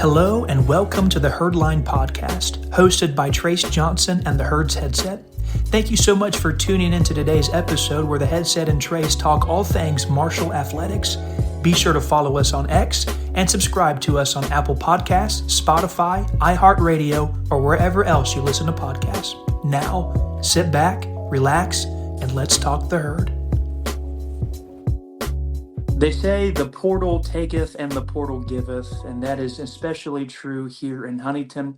Hello and welcome to the Herdline Podcast, hosted by Trace Johnson and the Herds Headset. Thank you so much for tuning into today's episode where the Headset and Trace talk all things Marshall athletics. Be sure to follow us on X and subscribe to us on Apple Podcasts, Spotify, iHeartRadio, or wherever else you listen to podcasts. Now, sit back, relax, and let's talk the herd. They say the portal taketh and the portal giveth, and that is especially true here in Huntington.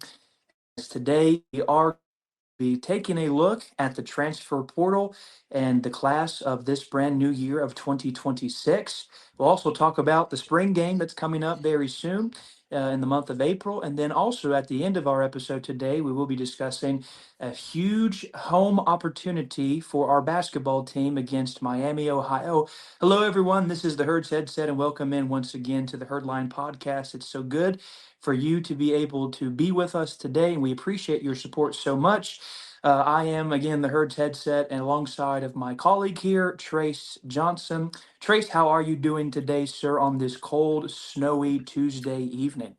Today, we are be taking a look at the transfer portal and the class of this brand new year of 2026. We'll also talk about the spring game that's coming up very soon in the month of April. And then also at the end of our episode today, we will be discussing a huge home opportunity for our basketball team against Miami, Ohio. Hello, everyone. This is the Herds Headset, and welcome in once again to the Herdline Podcast. It's so good for you to be able to be with us today, and we appreciate your support so much. I am, again, the Herds Headset, and alongside of my colleague here, Trace Johnson. Trace, how are you doing today, sir, on this cold, snowy Tuesday evening?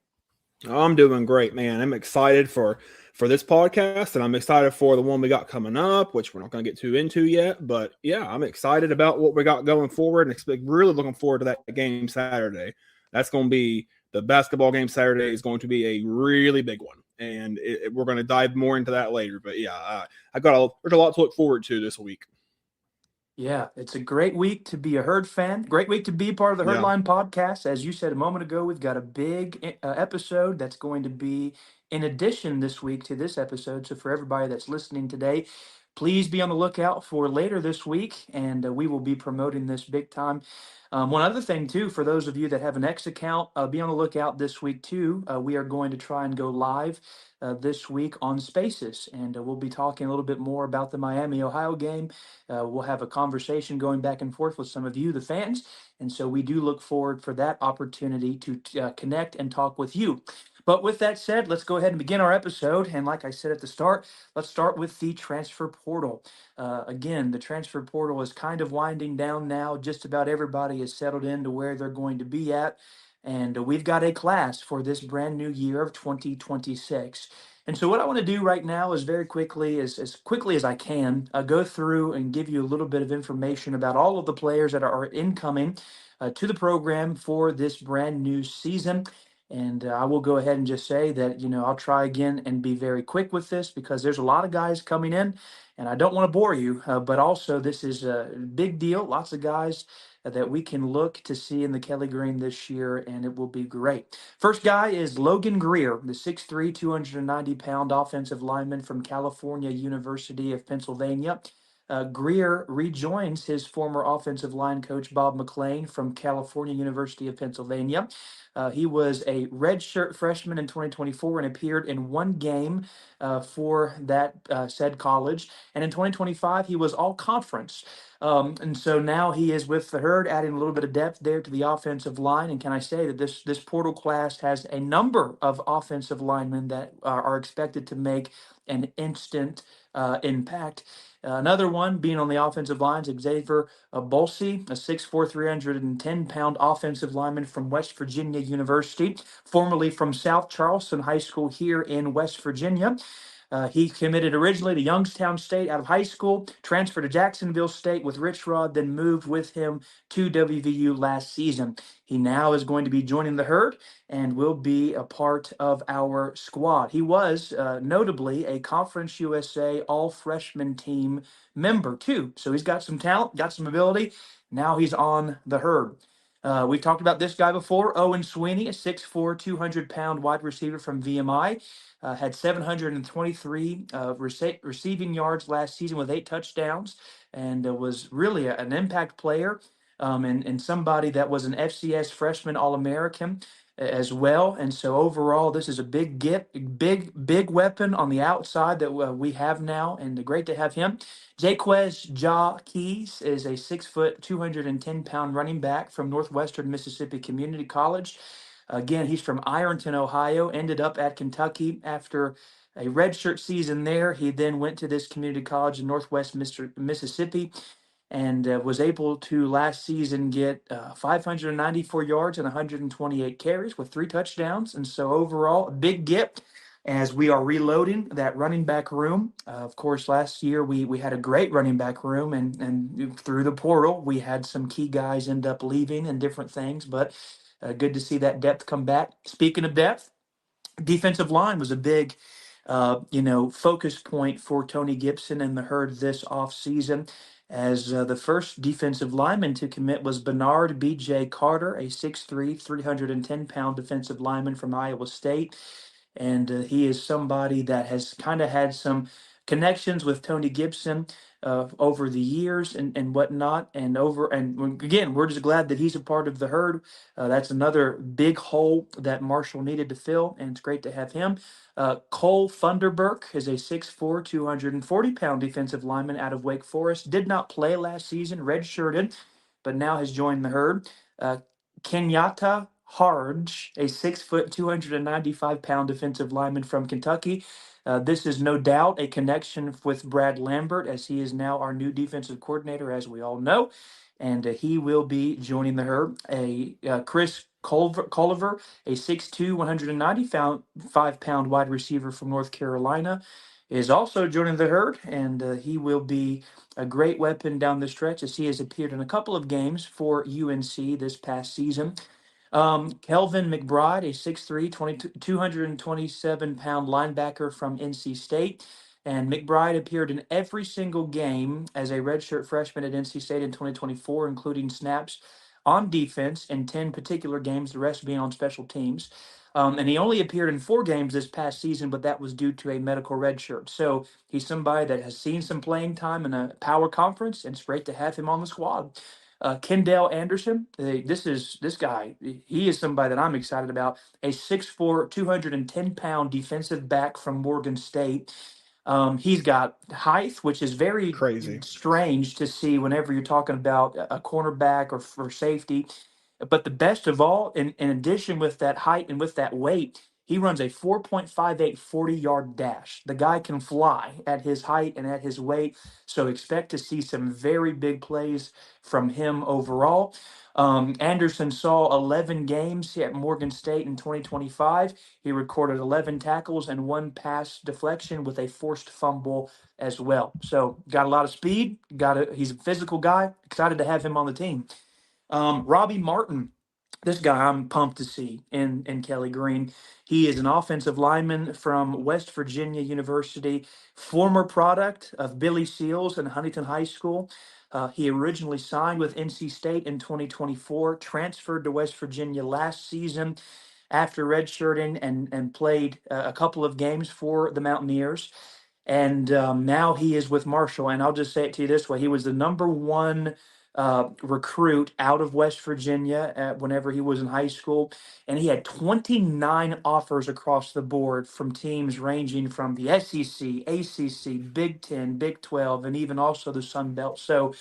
I'm doing great, man. I'm excited for this podcast, and I'm excited for the one we got coming up, which we're not going to get too into yet. But yeah, I'm excited about what we got going forward, and really looking forward to that game Saturday. That's going to be the basketball game Saturday is going to be a really big one, and we're going to dive more into that later. But yeah, there's a lot to look forward to this week. Yeah, it's a great week to be a Herd fan. Great week to be part of the Herdline Podcast. As you said a moment ago, we've got a big episode that's going to be in addition this week to this episode. So for everybody that's listening today, please be on the lookout for later this week, and we will be promoting this big time. One other thing, too, for those of you that have an X account, be on the lookout this week, too. We are going to try and go live this week on Spaces, and we'll be talking a little bit more about the Miami, Ohio game. We'll have a conversation going back and forth with some of you, the fans, and so we do look forward for that opportunity to connect and talk with you. But with that said, let's go ahead and begin our episode. And like I said at the start, let's start with the transfer portal. Again, the transfer portal is kind of winding down now. Just about everybody is settled into where they're going to be at. And we've got a class for this brand new year of 2026. And so what I want to do right now is very quickly, as quickly as I can, go through and give you a little bit of information about all of the players that are incoming to the program for this brand new season. And I will go ahead and just say that, I'll try again and be very quick with this because there's a lot of guys coming in and I don't want to bore you, but also this is a big deal. Lots of guys that we can look to see in the Kelly Green this year, and it will be great. First guy is Logan Greer, the 6'3", 290-pound offensive lineman from California University of Pennsylvania. Greer rejoins his former offensive line coach, Bob McClain, from California University of Pennsylvania. He was a redshirt freshman in 2024 and appeared in one game for that said college. And in 2025, he was all conference. And so now he is with the Herd, adding a little bit of depth there to the offensive line. And can I say that this portal class has a number of offensive linemen that are expected to make an instant impact. Another one being on the offensive lines, Xavier Bolsey, a 6'4", 310-pound offensive lineman from West Virginia University, formerly from South Charleston High School here in West Virginia. He committed originally to Youngstown State out of high school, transferred to Jacksonville State with Rich Rod, then moved with him to WVU last season. He now is going to be joining the Herd and will be a part of our squad. He was notably a Conference USA all-freshman team member, too. So he's got some talent, got some ability. Now he's on the Herd. We've talked about this guy before, Owen Sweeney, a 6'4", 200-pound wide receiver from VMI. Had 723 receiving yards last season with 8 touchdowns, and was really an impact player and somebody that was an FCS freshman All-American as well. And so overall, this is a big weapon on the outside that we have now, and great to have him. Jaquez Ja Keys is a 6', 210-pound running back from Northwestern Mississippi Community College. Again, he's from Ironton, Ohio, ended up at Kentucky after a redshirt season there. He then went to this community college in Northwest Mississippi and was able to last season get 594 yards and 128 carries with 3 touchdowns. And so overall, a big get as we are reloading that running back room. Of course, last year we had a great running back room, and through the portal, we had some key guys end up leaving and different things, but good to see that depth come back. Speaking of depth, defensive line was a big focus point for Tony Gibson and the Herd this offseason, as the first defensive lineman to commit was Bernard B.J. Carter, a 6'3", 310-pound defensive lineman from Iowa State. And he is somebody that has kind of had some connections with Tony Gibson over the years and whatnot. And again, we're just glad that he's a part of the Herd. That's another big hole that Marshall needed to fill, and it's great to have him. Cole Funderburk is a 6'4", 240-pound defensive lineman out of Wake Forest. Did not play last season, redshirted, but now has joined the Herd. Kenyatta Harge, a 6', 295-pound defensive lineman from Kentucky. This is no doubt a connection with Brad Lambert, as he is now our new defensive coordinator, as we all know, and he will be joining the Herd. Chris Culliver, a 6'2", 195-pound wide receiver from North Carolina, is also joining the Herd, and he will be a great weapon down the stretch, as he has appeared in a couple of games for UNC this past season. Kelvin McBride, a 6'3", 227-pound linebacker from NC State. And McBride appeared in every single game as a redshirt freshman at NC State in 2024, including snaps on defense in 10 particular games, the rest being on special teams. And he only appeared in 4 games this past season, but that was due to a medical redshirt. So he's somebody that has seen some playing time in a power conference, and it's great to have him on the squad. Kendall Anderson, this guy. He is somebody that I'm excited about. A 6'4", 210-pound defensive back from Morgan State. He's got height, which is very Crazy. strange to see whenever you're talking about a cornerback or for safety. But the best of all, in addition with that height and with that weight, he runs a 4.58 40-yard dash. The guy can fly at his height and at his weight, so expect to see some very big plays from him overall. Anderson saw 11 games at Morgan State in 2025. He recorded 11 tackles and 1 pass deflection with a forced fumble as well. So got a lot of speed. He's a physical guy. Excited to have him on the team. Robbie Martin, this guy I'm pumped to see in Kelly Green. He is an offensive lineman from West Virginia University, former product of Billy Seals and Huntington High School. He originally signed with NC State in 2024, transferred to West Virginia last season after redshirting and played a couple of games for the Mountaineers. And now he is with Marshall. And I'll just say it to you this way: he was the number one recruit out of West Virginia whenever he was in high school, and he had 29 offers across the board from teams ranging from the SEC, ACC, Big 10, Big 12, and even also the Sun Belt. So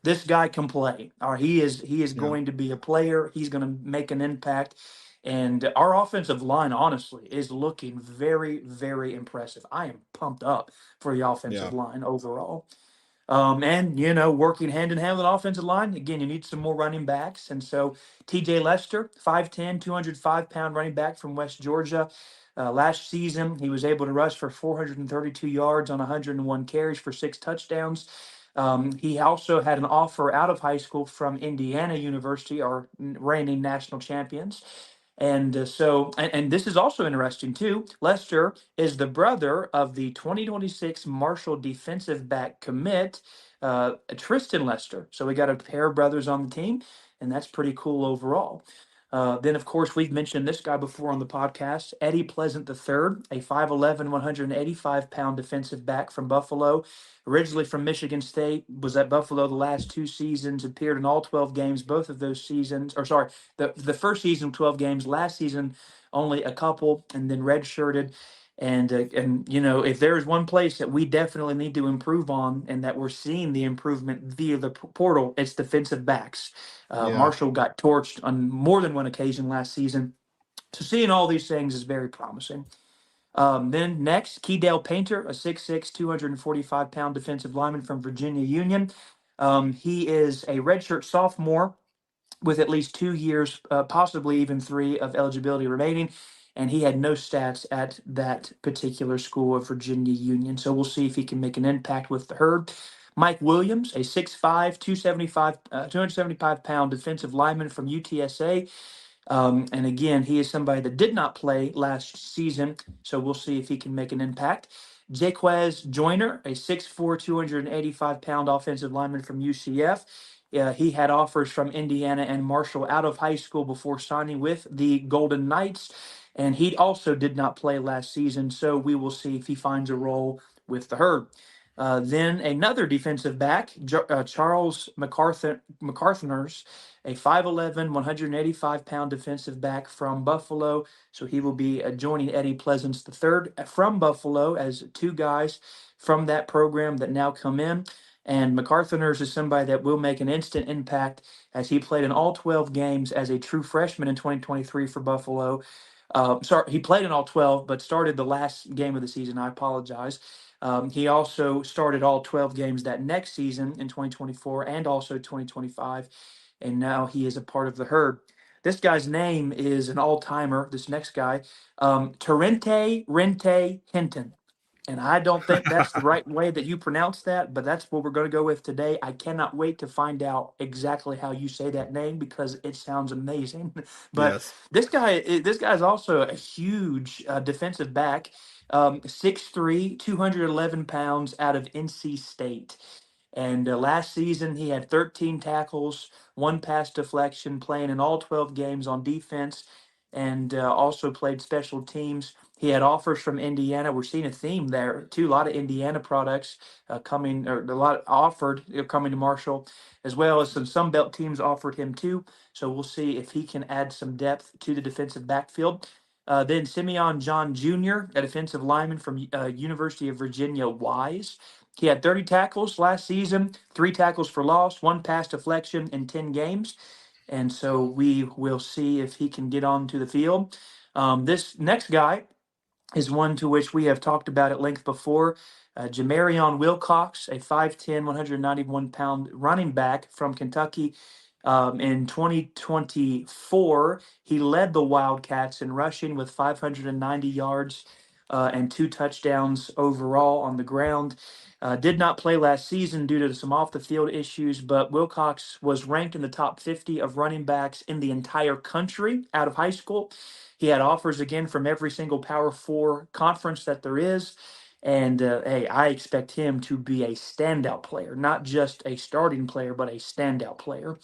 this guy can play. Or he is Yeah. going to be a player. He's going to make an impact. And our offensive line, honestly, is looking very, very impressive. I am pumped up for the offensive Yeah. line overall. And, working hand in hand with an offensive line, again, you need some more running backs. And so TJ Lester, 5'10", 205-pound running back from West Georgia. Last season, he was able to rush for 432 yards on 101 carries for 6 touchdowns. He also had an offer out of high school from Indiana University, our reigning national champions. And this is also interesting too. Lester is the brother of the 2026 Marshall defensive back commit, Tristan Lester. So we got a pair of brothers on the team, and that's pretty cool overall. Then, of course, we've mentioned this guy before on the podcast, Eddie Pleasant III, a 5'11", 185-pound defensive back from Buffalo. Originally from Michigan State, was at Buffalo the last 2 seasons, appeared in all 12 games, both of those seasons, or sorry, the first season 12 games, last season only a couple, and then redshirted. And if there is one place that we definitely need to improve on, and that we're seeing the improvement via the portal, it's defensive backs. Yeah. Marshall got torched on more than one occasion last season. So seeing all these things is very promising. Then next, Keydale Painter, a 6'6", 245-pound defensive lineman from Virginia Union. He is a redshirt sophomore with at least 2 years, possibly even three, of eligibility remaining. And he had no stats at that particular school of Virginia Union. So we'll see if he can make an impact with the Herd. Mike Williams, a 6'5", 275-pound defensive lineman from UTSA. And again, he is somebody that did not play last season, so we'll see if he can make an impact. Jaquez Joyner, a 6'4", 285-pound offensive lineman from UCF. He had offers from Indiana and Marshall out of high school before signing with the Golden Knights, and he also did not play last season, so we will see if he finds a role with the Herd. Then another defensive back, Charles McCarthners, a 5'11", 185-pound defensive back from Buffalo. So he will be joining Eddie Pleasants III from Buffalo as two guys from that program that now come in. And McCarthners is somebody that will make an instant impact as he played in all 12 games as a true freshman in 2023 for Buffalo. Sorry, he played in all 12, but started the last game of the season. I apologize. He also started all 12 games that next season in 2024 and also 2025, and now he is a part of the Herd. This guy's name is an all-timer, this next guy, Terente Rente Hinton. And I don't think that's the right way that you pronounce that, but that's what we're going to go with today. I cannot wait to find out exactly how you say that name because it sounds amazing. But Yes. this guy is also a huge defensive back, 6'3", 211 pounds out of NC State. And last season, he had 13 tackles, one pass deflection, playing in all 12 games on defense, and also played special teams. He had offers from Indiana. We're seeing a theme there too. A lot of Indiana products coming, or a lot offered coming to Marshall, as well as some Sun Belt teams offered him too. So we'll see if he can add some depth to the defensive backfield. Then Simeon John Jr., a defensive lineman from University of Virginia Wise. He had 30 tackles last season, three tackles for loss, one pass deflection in 10 games. And so we will see if he can get onto the field. This next guy is one to which we have talked about at length before. Jamarion Wilcox, a 5'10", 191-pound running back from Kentucky. In 2024, he led the Wildcats in rushing with 590 yards and two touchdowns overall on the ground. Did not play last season due to some off the field issues, but Wilcox was ranked in the top 50 of running backs in the entire country out of high school. He had offers again from every single Power Four conference that there is. And hey, I expect him to be a standout player, not just a starting player, but a standout player.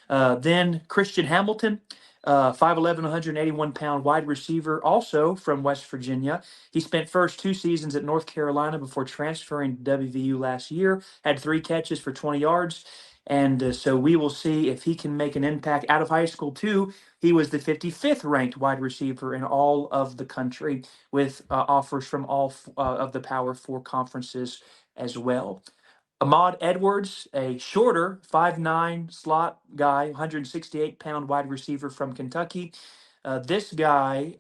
Then Christian Hamilton, 5'11", 181-pound wide receiver, also from West Virginia. He spent first 2 seasons at North Carolina before transferring to WVU last year, had 3 catches for 20 yards. And so we will see if he can make an impact out of high school, too. He was the 55th ranked wide receiver in all of the country with offers from all of the Power Four conferences as well. Ahmad Edwards, a shorter 5'9" slot guy, 168-pound wide receiver from Kentucky. This guy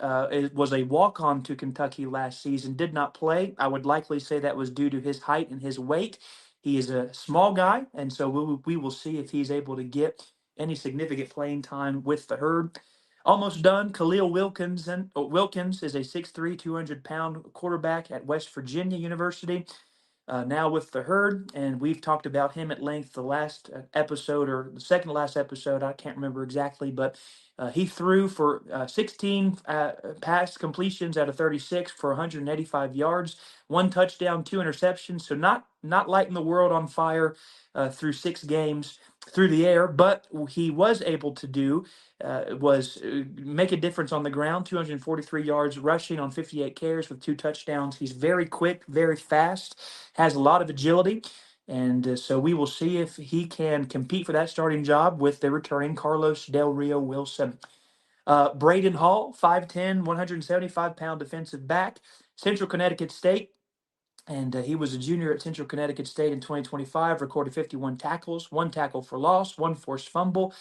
was a walk-on to Kentucky last season, did not play. I would likely say that was due to his height and his weight. He is a small guy, and so we will see if he's able to get any significant playing time with the Herd. Almost done. Khalil Wilkins is a 6'3", 200-pound quarterback at West Virginia University. Now with the Herd, and we've talked about him at length the last episode or the second to last episode. I can't remember exactly, but he threw for 16 pass completions out of 36 for 185 yards, one touchdown, two interceptions. So not lighting the world on fire through 6 games through the air, but he was able to do was make a difference on the ground. 243 yards rushing on 58 carries with two touchdowns. He's very quick, very fast, has a lot of agility. And so we will see if he can compete for that starting job with the returning Carlos Del Rio Wilson. Braden Hall, 5'10", 175-pound defensive back, Central Connecticut State. And he was a junior at Central Connecticut State in 2025, recorded 51 tackles, one tackle for loss, one forced fumble.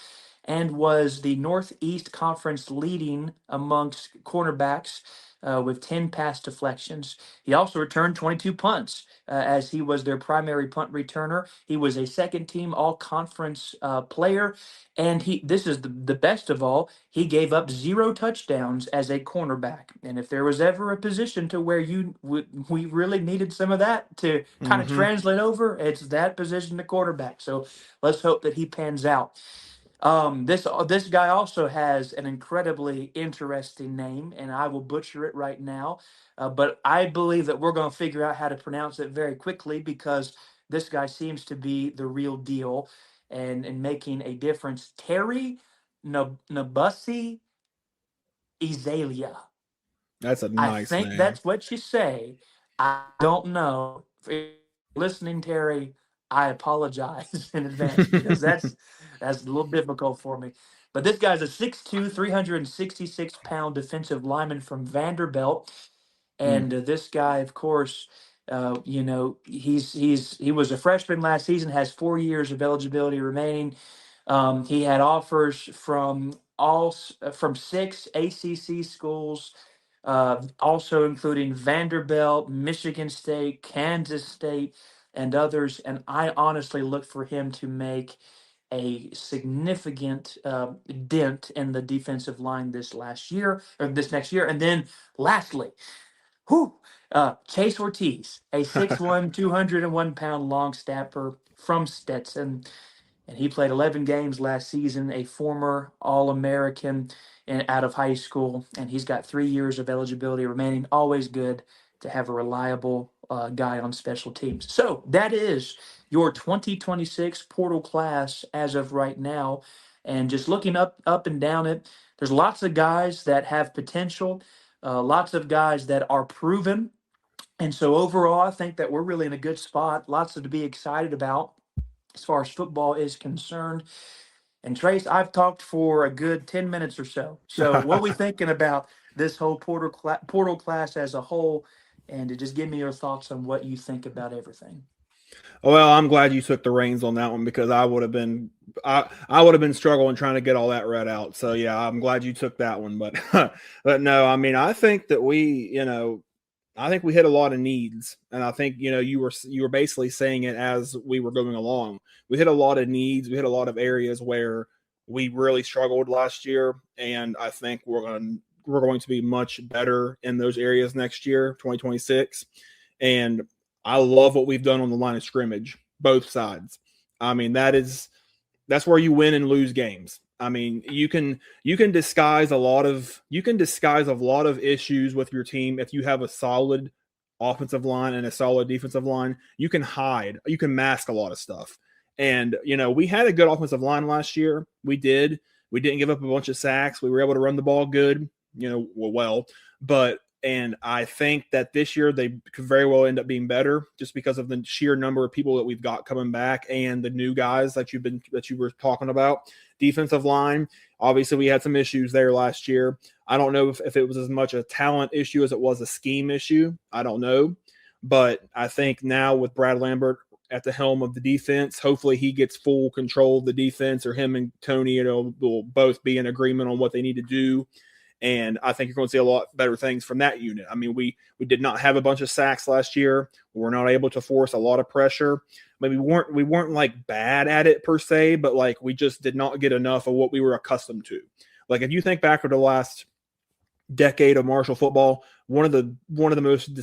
and was the Northeast Conference leading amongst cornerbacks with 10 pass deflections. He also returned 22 punts as he was their primary punt returner. He was a second team all conference player. And this is the best of all, he gave up 0 touchdowns as a cornerback. And if there was ever a position to where we really needed some of that to kind of Mm-hmm. translate over, it's that position, the quarterback. So let's hope that he pans out. This guy also has an incredibly interesting name, and I will butcher it right now. But I believe that we're going to figure out how to pronounce it very quickly because this guy seems to be the real deal and making a difference. Terry Nabusi Ezalia. That's a I nice think name. that's what you say. I don't know. If you're listening, Terry, I apologize in advance because that's a little difficult for me. But this guy's a 6'2", 366-pound defensive lineman from Vanderbilt. Mm. And this guy, of course, he was a freshman last season, has 4 years of eligibility remaining. He had offers from 6 ACC schools, also including Vanderbilt, Michigan State, Kansas State, and others. And I honestly look for him to make a significant dent in the defensive line this last year or this next year. And then lastly, who? Chase Ortiz, a 6'1", 201-pound long snapper from Stetson, and he played 11 games last season, a former All-American out of high school, and he's got 3 years of eligibility remaining. Always good to have a reliable guy on special teams. So that is your 2026 portal class as of right now. And just looking up and down it, there's lots of guys that have potential, lots of guys that are proven. And so overall, I think that we're really in a good spot. Lots to be excited about as far as football is concerned. And Trace, I've talked for a good 10 minutes or so. So what are we thinking about this whole portal class as a whole? And to just give me your thoughts on what you think about everything. Well, I'm glad you took the reins on that one because I would have been struggling trying to get all that read out. So yeah, I'm glad you took that one. But but no, I mean I think that I think we hit a lot of needs, and I think you were basically saying it as we were going along. We hit a lot of needs. We hit a lot of areas where we really struggled last year, and I think we're going to be much better in those areas next year, 2026. And I love what we've done on the line of scrimmage, both sides. I mean, that's where you win and lose games. I mean, you can disguise a lot of issues with your team if you have a solid offensive line and a solid defensive line. You can mask a lot of stuff. And we had a good offensive line last year. We did. We didn't give up a bunch of sacks. We were able to run the ball good, but and I think that this year they could very well end up being better just because of the sheer number of people that we've got coming back and the new guys that you were talking about. Defensive line, obviously we had some issues there last year. I don't know if it was as much a talent issue as it was a scheme issue. I don't know. But I think now with Brad Lambert at the helm of the defense, hopefully he gets full control of the defense, or him and Tony will both be in agreement on what they need to do. And I think you're going to see a lot better things from that unit. I mean, we did not have a bunch of sacks last year. We were not able to force a lot of pressure. I mean, we weren't like bad at it per se, but like we just did not get enough of what we were accustomed to. Like if you think back to the last decade of Marshall football, one of the most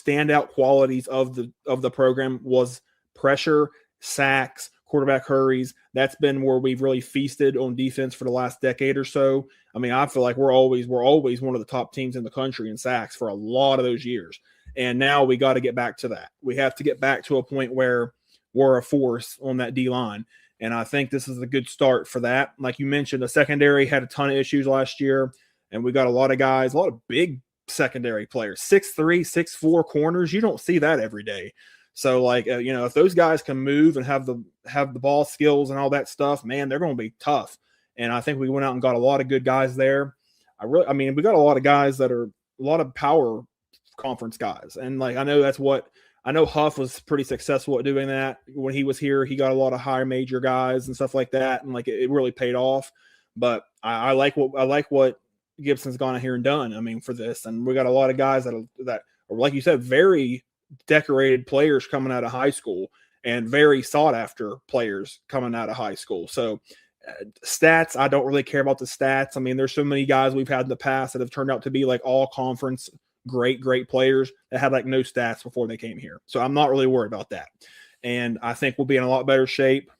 standout qualities of the program was pressure, sacks, quarterback hurries. That's been where we've really feasted on defense for the last decade or so. I mean, I feel like we're always one of the top teams in the country in sacks for a lot of those years. And now we got to get back to that. We have to get back to a point where we're a force on that D line. And I think this is a good start for that. Like you mentioned, the secondary had a ton of issues last year, and we got a lot of guys, a lot of big secondary players, 6'3", 6'4" corners. You don't see that every day. So like, if those guys can move and have the ball skills and all that stuff, man, they're going to be tough. And I think we went out and got a lot of good guys there. We got a lot of guys that are a lot of power conference guys. And like, I know that's what I know Huff was pretty successful at doing that when he was here. He got a lot of higher major guys and stuff like that, and like it really paid off. But I like what Gibson's gone here and done. I mean, for this, and we got a lot of guys that are, like you said, very decorated players coming out of high school and very sought after players coming out of high school. So stats, I don't really care about the stats. I mean, there's so many guys we've had in the past that have turned out to be like all conference great players that had like no stats before they came here. So I'm not really worried about that. And I think we'll be in a lot better shape.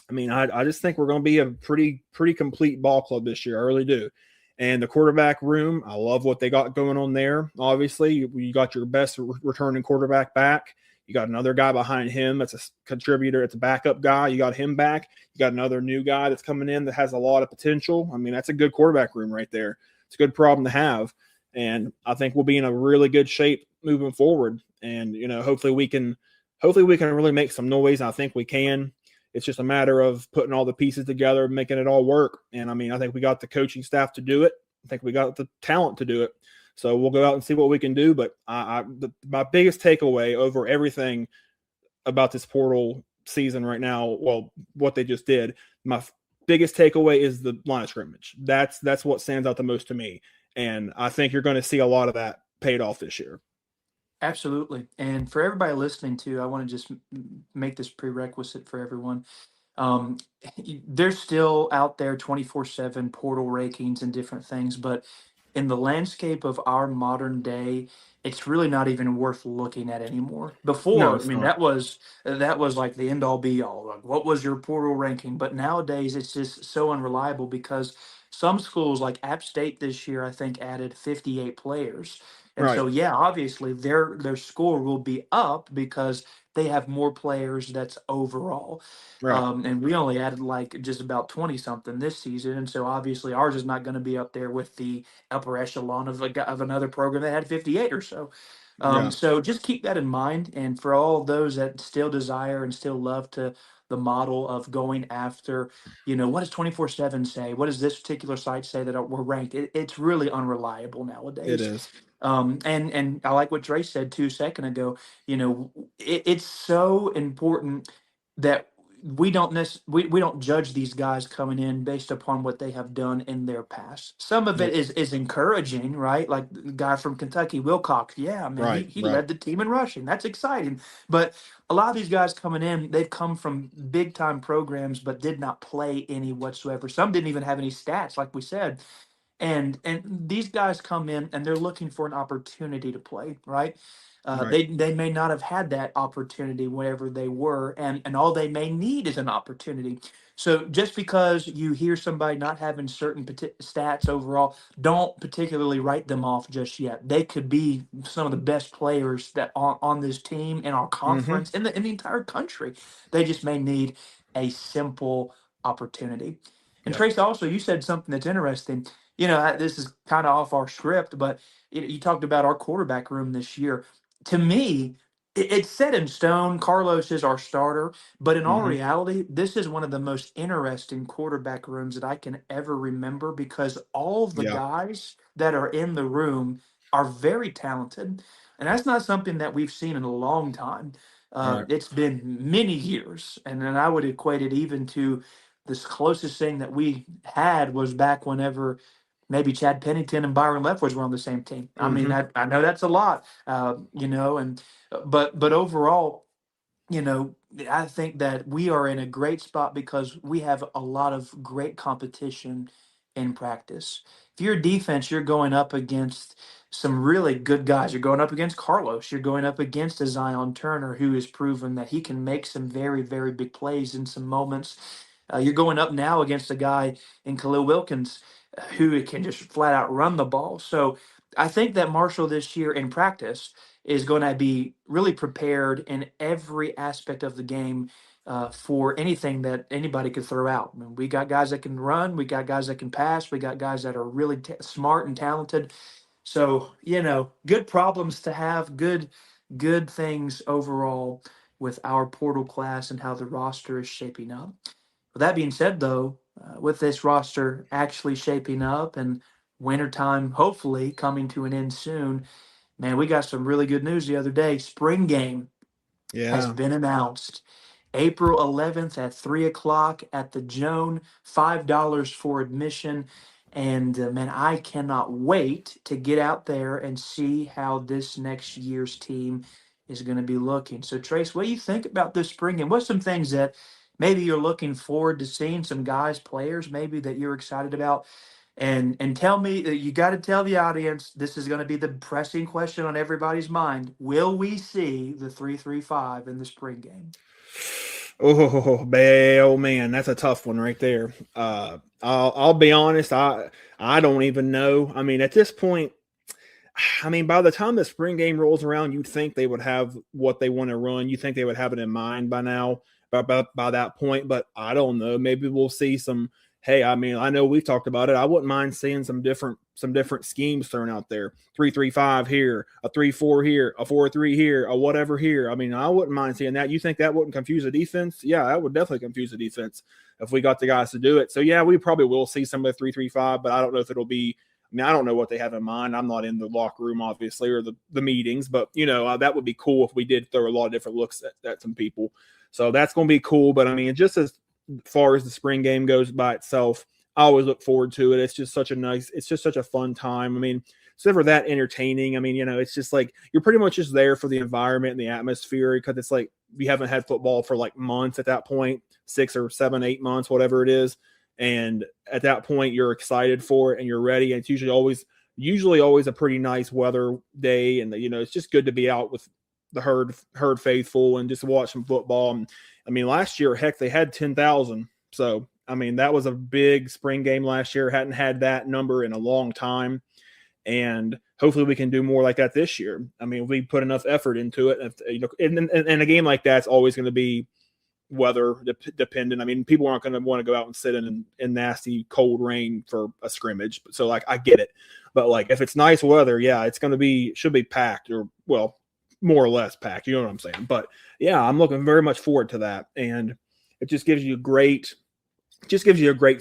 I mean, I just think we're going to be a pretty complete ball club this year. I really do. And the quarterback room, I love what they got going on there. Obviously, you got your best returning quarterback back. You got another guy behind him that's a contributor. It's a backup guy. You got him back. You got another new guy that's coming in that has a lot of potential. I mean, that's a good quarterback room right there. It's a good problem to have. And I think we'll be in a really good shape moving forward. And, hopefully we can really make some noise. I think we can. It's just a matter of putting all the pieces together, making it all work. And I mean, I think we got the coaching staff to do it. I think we got the talent to do it. So we'll go out and see what we can do. But my biggest takeaway over everything about this portal season right now, well, what they just did, my biggest takeaway is the line of scrimmage. That's what stands out the most to me. And I think you're going to see a lot of that paid off this year. Absolutely. And for everybody listening too, I want to just make this prerequisite for everyone. Um, they're still out there 24/7 portal rankings and different things, but in the landscape of our modern day, it's really not even worth looking at anymore. No, Before, I it's mean, not. that was like the end all be all. Like, what was your portal ranking? But nowadays, it's just so unreliable because some schools, like App State this year, I think added 58 players. And Right. so, yeah, obviously their score will be up because they have more players that's overall. Right. And we only added like just about 20 something this season. And so obviously ours is not going to be up there with the upper echelon of another program that had 58 or so. Yeah. So just keep that in mind. And for all of those that still desire and still love to the model of going after, what does 24/7 say? What does this particular site say that we're ranked? It's really unreliable It nowadays. is. And I like what Dre said 2 seconds ago. It's so important that we don't judge these guys coming in based upon what they have done in their past. Some of it Nope. is encouraging, right? Like the guy from Kentucky, Wilcox. Yeah, man, he Right. he Right. led the team in rushing. That's exciting. But a lot of these guys coming in, they've come from big time programs, but did not play any whatsoever. Some didn't even have any stats, like we said. And these guys come in and they're looking for an opportunity to play, right? Right. They may not have had that opportunity wherever they were, and all they may need is an opportunity. So just because you hear somebody not having certain stats overall, don't particularly write them off just yet. They could be some of the best players that are on this team in our Mm-hmm. conference in the entire country. They just may need a simple opportunity. And Yep. Trace, also, you said something that's interesting. This is kind of off our script, but you talked about our quarterback room this year. To me, it's set in stone. Carlos is our starter, but in all Mm-hmm. reality, this is one of the most interesting quarterback rooms that I can ever remember because all of the Yeah. guys that are in the room are very talented. And that's not something that we've seen in a long time. Right. It's been many years. And then I would equate it even to this closest thing that we had was back whenever maybe Chad Pennington and Byron Leftwich were on the same team. I mean, Mm-hmm. I know that's a lot, and but overall, you know, I think that we are in a great spot because we have a lot of great competition in practice. If you're a defense, you're going up against some really good guys. You're going up against Carlos. You're going up against a Zion Turner who has proven that he can make some very, very big plays in some moments. You're going up now against a guy in Khalil Wilkins who can just flat out run the ball. So I think that Marshall this year in practice is going to be really prepared in every aspect of the game for anything that anybody could throw out. I mean, we got guys that can run, we got guys that can pass, we got guys that are really smart and talented. So good problems to have, good things overall with our portal class and how the roster is shaping up. With that being said, though, with this roster actually shaping up and wintertime hopefully coming to an end soon, Man, we got some really good news the other day. Spring game has Yeah. been announced. April 11th at 3 o'clock at the Joan, $5 for admission. And man, I cannot wait to get out there and see how this next year's team is going to be looking. So, Trace, what do you think about this spring game? What's some things that maybe you're looking forward to seeing, some guys, players maybe that you're excited about? And tell me, you got to tell the audience, this is going to be the pressing question on everybody's mind. Will we see the 3-3-5 in the spring game? Oh man, that's a tough one right there. I'll be honest, I don't even know. I mean, at this point, I mean, by the time the spring game rolls around, you'd think they would have what they want to run. You think they would have it in mind by now, by that point. But I don't know. Maybe we'll see some. Hey, I mean, I know we've talked about it. I wouldn't mind seeing some different schemes thrown out there. 3-3-5 here, a 3-4 here, a 4-3 here, a whatever here. I mean, I wouldn't mind seeing that. You think that wouldn't confuse the defense? Yeah, that would definitely confuse the defense if we got the guys to do it. So yeah, we probably will see some of the 3-3-5, but I don't know if it'll be. I mean, I don't know what they have in mind. I'm not in the locker room, obviously, or the meetings, but that would be cool if we did throw a lot of different looks at some people. So that's going to be cool. But I mean, just as far as the spring game goes by itself, I always look forward to it. It's just such a fun time. I mean, it's never that entertaining. I mean, it's just like you're pretty much just there for the environment and the atmosphere because it's like we haven't had football for like months at that point, 6 or 7, 8 months, whatever it is. And at that point, you're excited for it and you're ready. And it's usually always a pretty nice weather day. And it's just good to be out with the herd faithful and just watch some football. And I mean, last year, heck, they had 10,000. So, I mean, that was a big spring game last year. Hadn't had that number in a long time. And hopefully we can do more like that this year. I mean, we put enough effort into it. And a game like that's always going to be weather dependent. I mean, people aren't going to want to go out and sit in nasty cold rain for a scrimmage. So like, I get it, but like if it's nice weather, yeah, it's going to should be packed or well, more or less packed. You know what I'm saying? But yeah, I'm looking very much forward to that, and it just gives you a great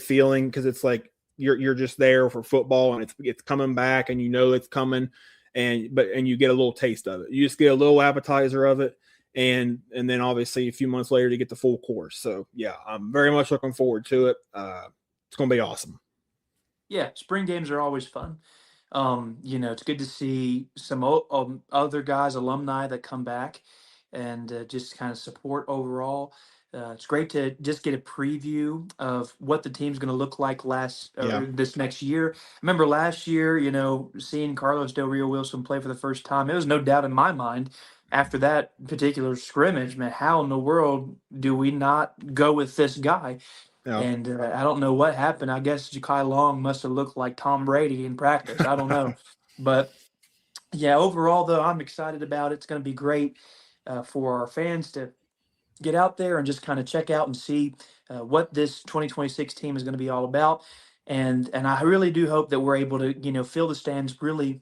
feeling because it's like you're just there for football and it's coming back and it's coming, and you get a little taste of it. You just get a little appetizer of it. And then obviously a few months later to get the full course. So yeah, I'm very much looking forward to it. It's going to be awesome. Yeah, spring games are always fun. It's good to see some other guys, alumni that come back and just kind of support overall. It's great to just get a preview of what the team's going to look like Yeah. this next year. I remember last year, seeing Carlos Del Rio Wilson play for the first time. It was no doubt in my mind after that particular scrimmage, man, how in the world do we not go with this guy? Yeah. And I don't know what happened. I guess Ja'Kai Long must have looked like Tom Brady in practice. I don't know. But yeah, overall, though, I'm excited about it. It's going to be great for our fans to get out there and just kind of check out and see what this 2026 team is going to be all about. And I really do hope that we're able to, fill the stands really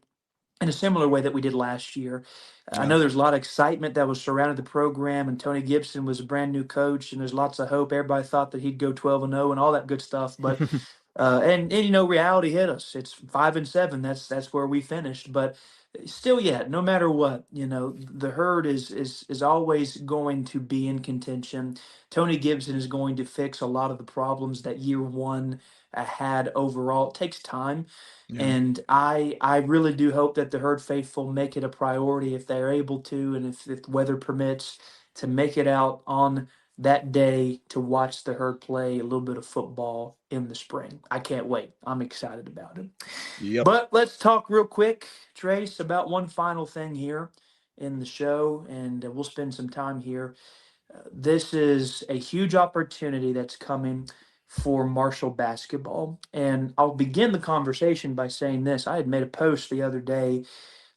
in a similar way that we did last year. I Yeah. know there's a lot of excitement that was surrounded the program, and Tony Gibson was a brand new coach, and there's lots of hope. Everybody thought that he'd go 12-0 and all that good stuff, but and reality hit us. It's 5-7. That's where we finished, but still, yet no matter what, the herd is always going to be in contention. Tony Gibson is going to fix a lot of the problems that year one had overall. It takes time, Yeah. and I really do hope that the herd faithful make it a priority if they're able to, and if weather permits, to make it out on that day to watch the herd play a little bit of football in the spring. I can't wait. I'm excited about it. Yep. But let's talk real quick, Trace, about one final thing here in the show, and we'll spend some time here. This is a huge opportunity that's coming for Marshall basketball. And I'll begin the conversation by saying this. I had made a post the other day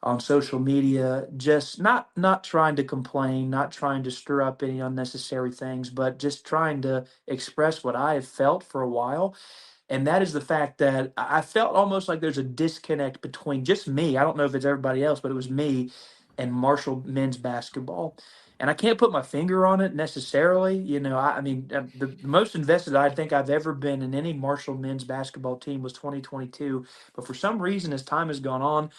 on social media, just not trying to complain, not trying to stir up any unnecessary things, but just trying to express what I have felt for a while. And that is the fact that I felt almost like there's a disconnect between just me. I don't know if it's everybody else, but it was me and Marshall men's basketball. And I can't put my finger on it necessarily. I mean, the most invested I think I've ever been in any Marshall men's basketball team was 2022. But for some reason, as time has gone on,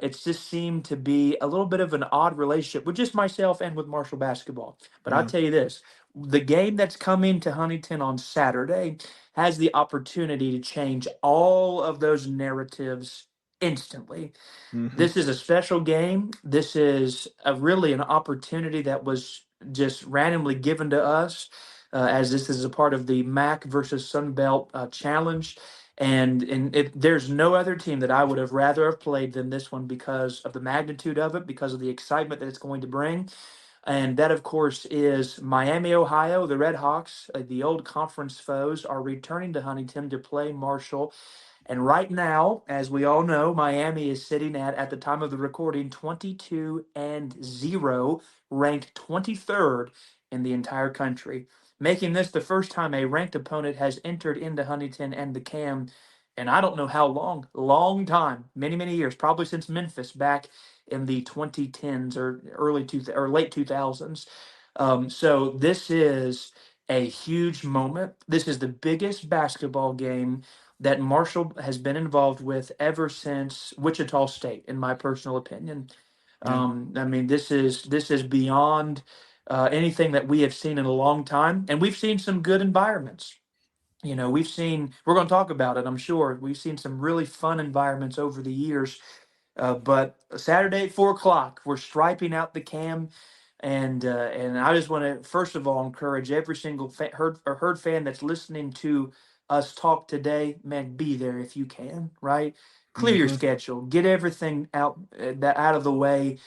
it's just seemed to be a little bit of an odd relationship with just myself and with Marshall basketball. But I'll Yeah. tell you this, the game that's coming to Huntington on Saturday has the opportunity to change all of those narratives instantly. Mm-hmm. This is a special game. This is really an opportunity that was just randomly given to us, as this is a part of the MAC versus Sun Belt Challenge. And there's no other team that I would have rather have played than this one because of the magnitude of it, because of the excitement that it's going to bring. And that, of course, is Miami, Ohio. The Red Hawks, the old conference foes, are returning to Huntington to play Marshall. And right now, as we all know, Miami is sitting at the time of the recording, 22-0, ranked 23rd in the entire country, making this the first time a ranked opponent has entered into Huntington and the CAM. And I don't know how long time, many, many years, probably since Memphis back in the 2010s or late 2000s. So this is a huge moment. This is the biggest basketball game that Marshall has been involved with ever since Wichita State, in my personal opinion. Yeah. I mean, this is beyond anything that we have seen in a long time, and we've seen some good environments. We're going to talk about it, I'm sure. We've seen some really fun environments over the years, but Saturday at 4 o'clock, we're striping out the CAM, and I just want to first of all encourage every single herd fan that's listening to us talk today. Man, be there if you can. Right, clear your Mm-hmm. schedule, get everything out of the way,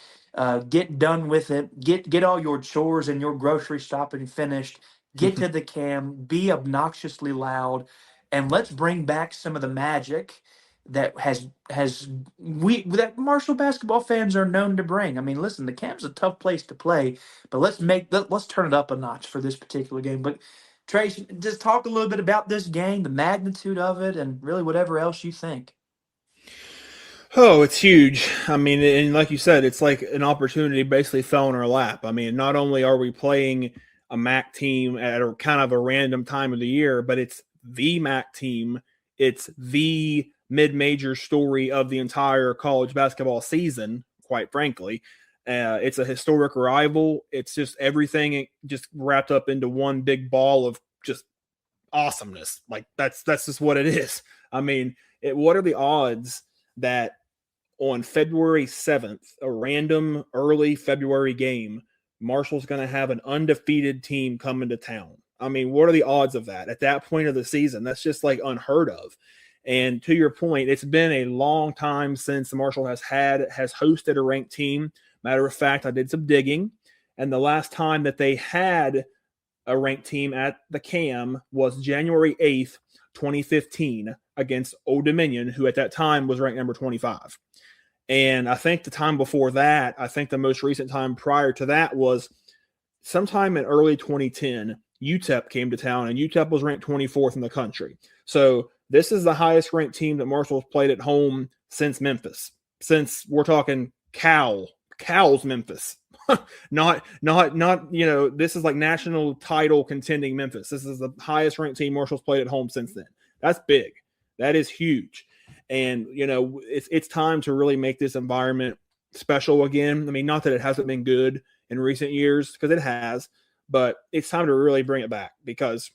get done with it, get all your chores and your grocery shopping finished. Get to the CAM, be obnoxiously loud, and let's bring back some of the magic that has we that Marshall basketball fans are known to bring. I mean, listen, the camp's a tough place to play, but let's turn it up a notch for this particular game. But Trace, just talk a little bit about this game, the magnitude of it, and really whatever else you think. Oh, it's huge. I mean, and like you said, it's like an opportunity basically fell in our lap. I mean, not only are we playing a MAC team at a kind of a random time of the year, but it's the MAC team. It's the mid-major story of the entire college basketball season, quite frankly. It's a historic rival. It's just everything just wrapped up into one big ball of just awesomeness. Like that's just what it is. I mean, what are the odds that on February 7th, a random early February game, Marshall's going to have an undefeated team come into town? I mean, what are the odds of that at that point of the season? That's just like unheard of. And to your point, it's been a long time since Marshall has hosted a ranked team. Matter of fact, I did some digging, and the last time that they had a ranked team at the CAM was January 8th, 2015, against Old Dominion, who at that time was ranked number 25. And I think the time before that, I think the most recent time prior to that was sometime in early 2010, UTEP came to town, and UTEP was ranked 24th in the country. So this is the highest ranked team that Marshall's played at home since Memphis. Since we're talking Cal's Memphis. not, this is like national title contending Memphis. This is the highest ranked team Marshall's played at home since then. That's big. That is huge. And, it's time to really make this environment special again. I mean, not that it hasn't been good in recent years, because it has, but it's time to really bring it back, because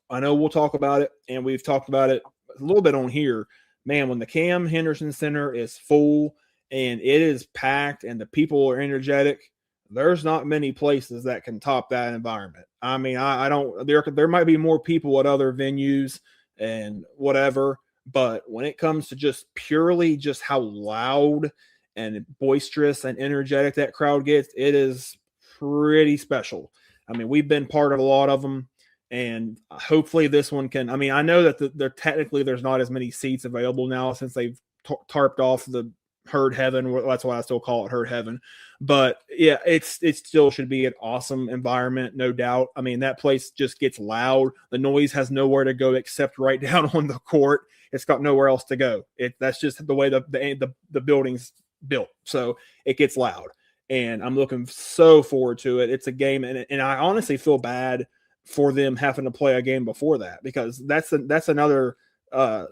I know we'll talk about it, and we've talked about it a little bit on here. Man, when the Cam Henderson Center is full and it is packed and the people are energetic, there's not many places that can top that environment. I mean, I don't, there might be more people at other venues and whatever, but when it comes to just purely just how loud and boisterous and energetic that crowd gets, it is pretty special. I mean, we've been part of a lot of them, and hopefully this one can. I mean, I know that there's not as many seats available now since they've tarped off the herd heaven. That's why I still call it herd heaven. But yeah, it still should be an awesome environment, no doubt. I mean, that place just gets loud. The noise has nowhere to go except right down on the court. It's got nowhere else to go. That's just the way the building's built. So it gets loud. and I'm looking so forward to it. It's a game, and I honestly feel bad for them having to play a game before that, because that's another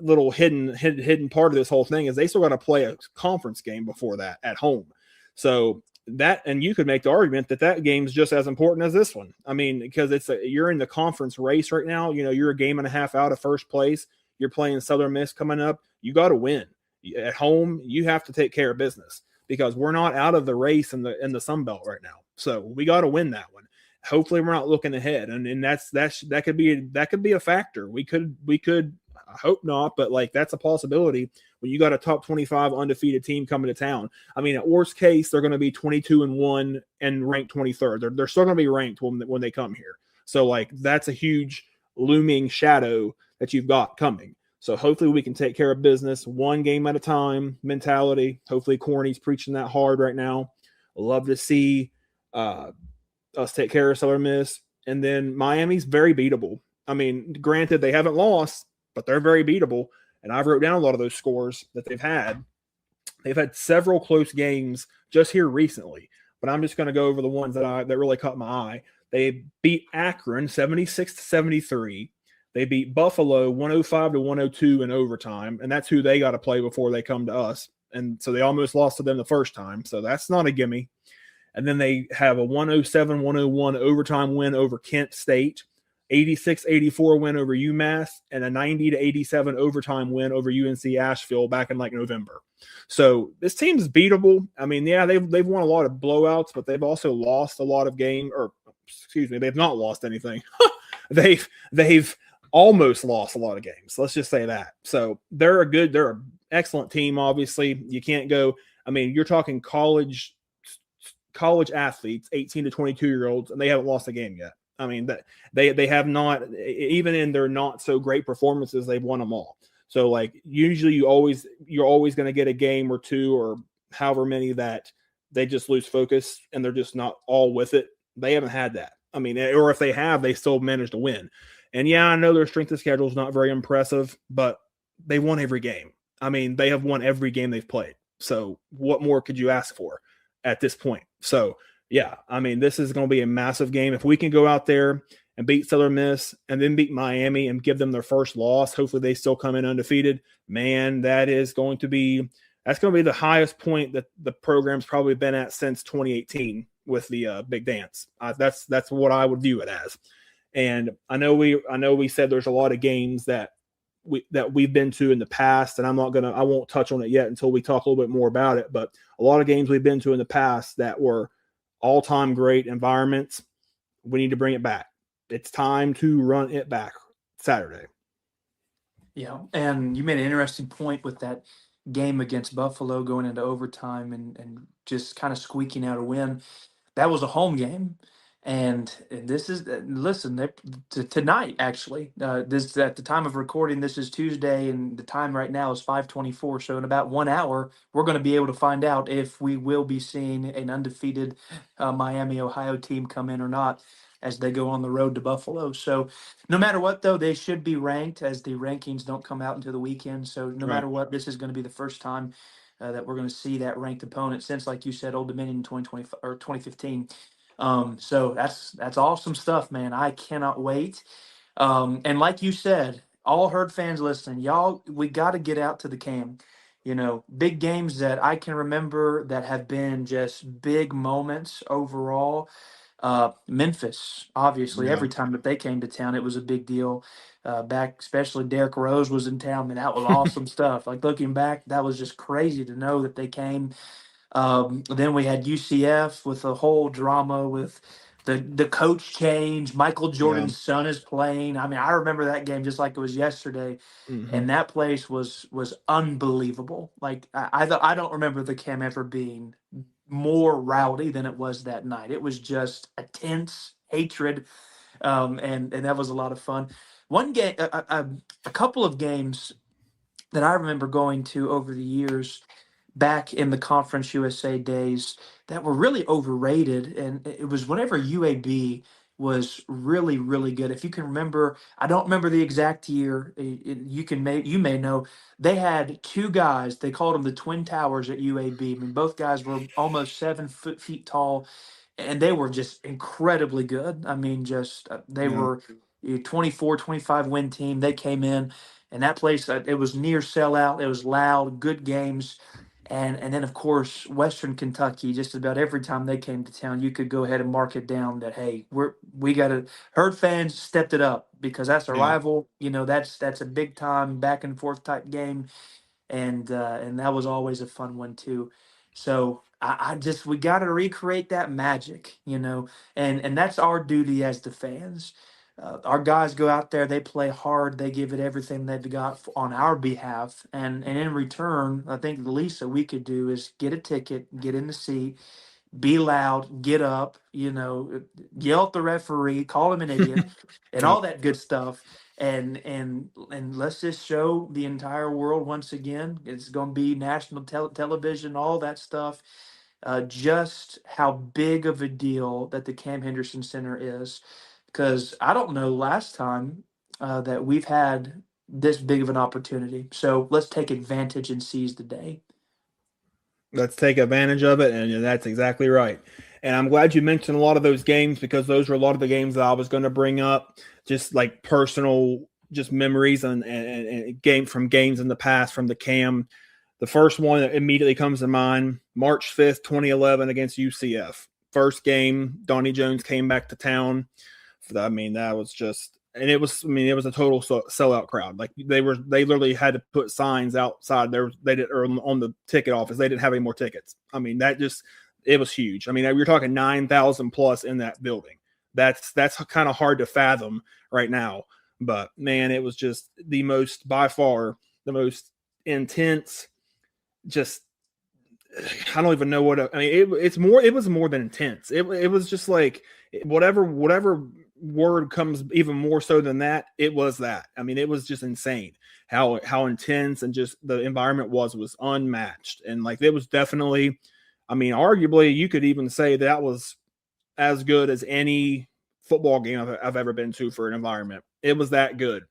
little hidden part of this whole thing is they still got to play a conference game before that at home. So that, and you could make the argument that that game's just as important as this one. I mean, because you're in the conference race right now. You know, you're a game and a half out of first place. You're playing Southern Miss coming up. You got to win at home. You have to take care of business, because we're not out of the race in the Sun Belt right now. So we got to win that one. Hopefully we're not looking ahead, and that could be a factor. We could I hope not, but like that's a possibility when you got a top 25 undefeated team coming to town. I mean, at worst case, they're going to be 22-1 and ranked 23rd. They're still going to be ranked when they come here. So like that's a huge looming shadow that you've got coming. So hopefully we can take care of business one game at a time mentality. Hopefully Corny's preaching that hard right now. Love to see us take care of Southern Miss. And then Miami's very beatable. I mean, granted, they haven't lost, but they're very beatable. And I've wrote down a lot of those scores that they've had. They've had several close games just here recently, but I'm just going to go over the ones that really caught my eye. They beat Akron 76-73. They beat Buffalo 105-102 in overtime, and that's who they got to play before they come to us. And so they almost lost to them the first time, so that's not a gimme. And then they have a 107-101 overtime win over Kent State, 86-84 win over UMass, and a 90-87 overtime win over UNC Asheville back in like November. So this team's beatable. I mean, yeah, they've won a lot of blowouts, but they've also lost a lot of games. Or excuse me, they've not lost anything. they've almost lost a lot of games. Let's just say that. So they're an excellent team. Obviously, you can't go. I mean, you're talking college athletes, 18 to 22-year-olds, and they haven't lost a game yet. I mean, that they have not, even in their not so great performances, they've won them all. So like usually you're always going to get a game or two or however many that they just lose focus and they're just not all with it. They haven't had that. I mean, or if they have, they still managed to win. And yeah, I know their strength of schedule is not very impressive, but they won every game. I mean, they have won every game they've played. So what more could you ask for at this point? So yeah, I mean, this is going to be a massive game. If we can go out there and beat Southern Miss and then beat Miami and give them their first loss, hopefully they still come in undefeated, man, that's going to be the highest point that the program's probably been at since 2018 with the Big Dance. That's what I would view it as. And I know we said there's a lot of games that we've been to in the past, and I won't touch on it yet until we talk a little bit more about it. But a lot of games we've been to in the past that were all-time great environments, we need to bring it back. It's time to run it back Saturday. Yeah, and you made an interesting point with that game against Buffalo going into overtime and just kind of squeaking out a win. That was a home game. And this is listen tonight actually. This at the time of recording. This is Tuesday, and the time right now is 5:24. So in about 1 hour, we're going to be able to find out if we will be seeing an undefeated Miami, Ohio team come in or not as they go on the road to Buffalo. So no matter what, though, they should be ranked, as the rankings don't come out until the weekend. So no matter what, this is going to be the first time that we're going to see that ranked opponent since, like you said, Old Dominion in 2020 or 2015. So that's awesome stuff, man. I cannot wait. And like you said, all Herd fans listening, y'all, we got to get out to the Cam. You know, big games that I can remember that have been just big moments overall. Memphis, obviously, every time that they came to town, it was a big deal. Back, especially Derrick Rose was in town, and that was awesome stuff. Like looking back, that was just crazy to know that they came. Then we had UCF with the whole drama with the coach change. Michael Jordan's son is playing. I mean, I remember that game just like it was yesterday, and that place was unbelievable. Like I don't remember the Cam ever being more rowdy than it was that night. It was just a tense hatred, and that was a lot of fun. One game, a couple of games that I remember going to over the years back in the Conference USA days that were really overrated. And it was whenever UAB was really, really good. If you can remember, I don't remember the exact year. You may know. They had two guys. They called them the Twin Towers at UAB. I mean, both guys were almost 7 feet tall, and they were just incredibly good. I mean, just they Yeah. were 24, 25 win team. They came in, and that place it was near sellout. It was loud, good games. And then of course Western Kentucky. Just about every time they came to town, you could go ahead and mark it down that hey, we got to Herd fans stepped it up because that's a Yeah. rival. That's a big time back and forth type game, and that was always a fun one too. So I just we got to recreate that magic, and that's our duty as the fans. Our guys go out there, they play hard, they give it everything they've got on our behalf, and in return, I think the least that we could do is get a ticket, get in the seat, be loud, get up, yell at the referee, call him an idiot, and Yep. all that good stuff. And let's just show the entire world once again. It's going to be national television, all that stuff. Just how big of a deal that the Cam Henderson Center is, because I don't know last time that we've had this big of an opportunity. So let's take advantage and seize the day. Let's take advantage of it, and that's exactly right. And I'm glad you mentioned a lot of those games because those were a lot of the games that I was going to bring up, just like personal, just memories and game from games in the past from the Cam. The first one that immediately comes to mind, March 5th, 2011 against UCF. First game, Donnie Jones came back to town. I mean, that was just, and it was a total sellout crowd. Like they literally had to put signs outside there. They did, or on the ticket office. They didn't have any more tickets. I mean, it was huge. I mean, you're talking 9,000 plus in that building. That's kind of hard to fathom right now. But man, it was just by far the most intense. Just, I don't even know what. I mean, it was more than intense. It was just like whatever word comes even more so than that. It was that. I mean, it was just insane how intense and just the environment was unmatched. And like it was definitely, I mean, arguably you could even say that was as good as any football game I've ever been to for an environment. It was that good.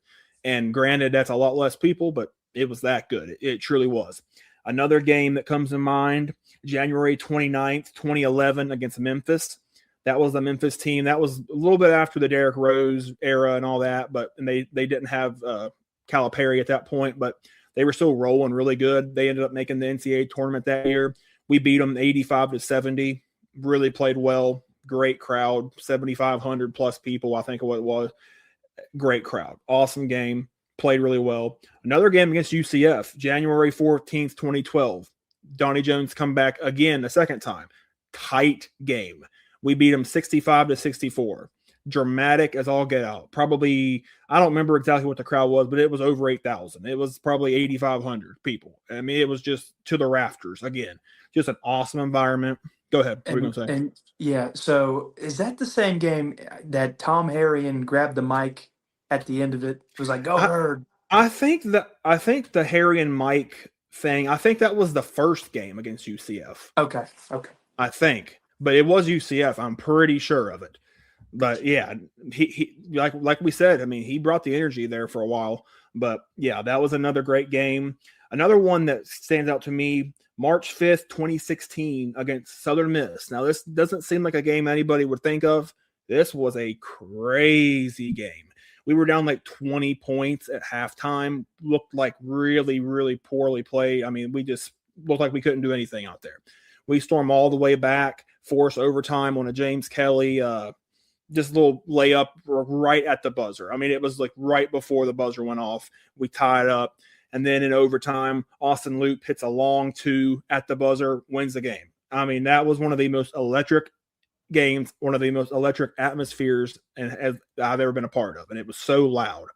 And granted, that's a lot less people, but it was that good. It truly was. Another game that comes to mind, January 29th, 2011 against Memphis. That was the Memphis team. That was a little bit after the Derrick Rose era and all that, and they didn't have Calipari at that point, but they were still rolling really good. They ended up making the NCAA tournament that year. We beat them 85-70. Really played well. Great crowd, 7,500 plus people, I think what it was. Great crowd. Awesome game. Played really well. Another game against UCF, January 14th, 2012. Donnie Jones come back again a second time. Tight game. We beat him 65-64. Dramatic as all get out. Probably, I don't remember exactly what the crowd was, but it was over 8,000. It was probably 8,500 people. I mean, it was just to the rafters. Again, just an awesome environment. Go ahead. What are you going to say? And yeah, so is that the same game that Tom Harrion grabbed the mic at the end of it? It was like, "Go I, Herd." I think the Harry and Mike thing, I think that was the first game against UCF. Okay, okay. I think. But it was UCF. I'm pretty sure of it. But yeah, he like we said, I mean, he brought the energy there for a while. But yeah, that was another great game. Another one that stands out to me, March 5th, 2016 against Southern Miss. Now, this doesn't seem like a game anybody would think of. This was a crazy game. We were down like 20 points at halftime. Looked like really, really poorly played. I mean, we just looked like we couldn't do anything out there. We storm all the way back, force overtime on a James Kelly, just a little layup right at the buzzer. I mean, it was like right before the buzzer went off. We tied up. And then in overtime, Austin Loop hits a long two at the buzzer, wins the game. I mean, that was one of the most electric games, one of the most electric atmospheres and I've ever been a part of. And it was so loud.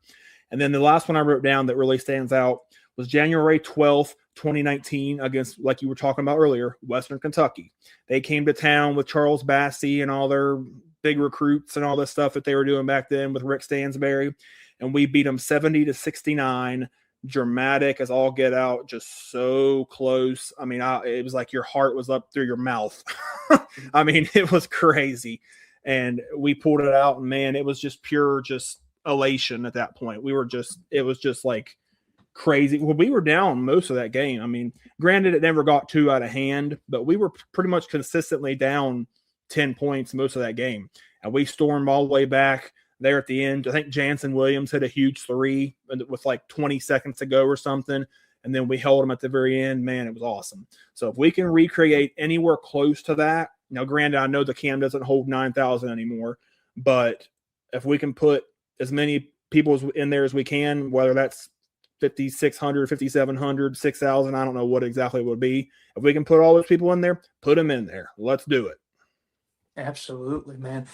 And then the last one I wrote down that really stands out was January 12th, 2019 against, like you were talking about earlier, Western Kentucky. They came to town with Charles Bassey and all their big recruits and all this stuff that they were doing back then with Rick Stansberry. And we beat them 70-69. Dramatic as all get out, just so close. I mean, it was like your heart was up through your mouth. I mean, it was crazy. and we pulled it out, and man, it was just pure just elation at that point. It was just like crazy. Well, we were down most of that game. I mean, granted, it never got too out of hand, but we were pretty much consistently down 10 points most of that game. And we stormed all the way back there at the end. I think Jansen Williams hit a huge three with like 20 seconds to go or something. And then we held them at the very end. Man, it was awesome. So if we can recreate anywhere close to that, now granted, I know the Cam doesn't hold 9,000 anymore, but if we can put as many people in there as we can, whether that's 5,600, 5,700, 6,000, I don't know what exactly it would be. If we can put all those people in there, put them in there. Let's do it. Absolutely, man.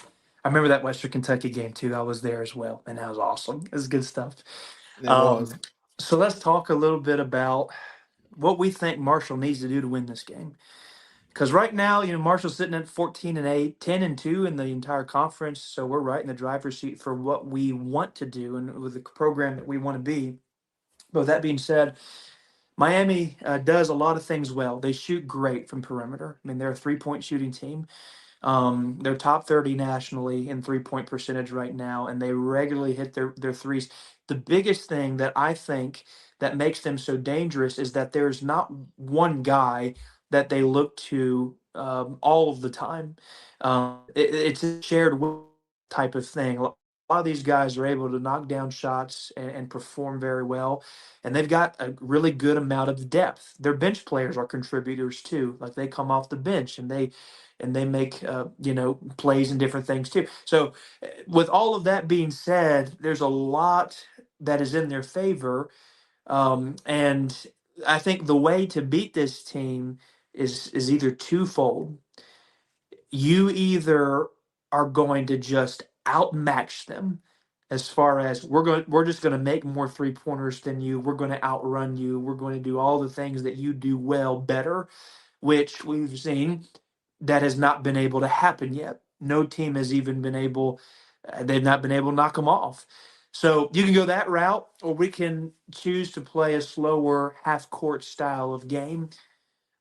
I remember that Western Kentucky game too. I was there as well, and that was awesome. It was good stuff. It was. So let's talk a little bit about what we think Marshall needs to do to win this game. Because right now, Marshall's sitting at 14-8, 10-2 in the entire conference. So we're right in the driver's seat for what we want to do and with the program that we want to be. But with that being said, Miami does a lot of things well. They shoot great from perimeter. I mean, they're a three-point shooting team. They're top 30 nationally in three-point percentage right now, and they regularly hit their threes. The biggest thing that I think that makes them so dangerous is that there's not one guy that they look to all of the time. It's a shared type of thing. A lot of these guys are able to knock down shots and perform very well, and they've got a really good amount of depth. Their bench players are contributors too. Like they come off the bench and they make plays and different things too. So, with all of that being said, there's a lot that is in their favor, and I think the way to beat this team is either twofold. You either are going to just outmatch them as far as we're just going to make more three pointers than you. We're going to outrun you. We're going to do all the things that you do well better, which we've seen that has not been able to happen yet. No team has even been able, they've not been able to knock them off. So you can go that route, or we can choose to play a slower half court style of game.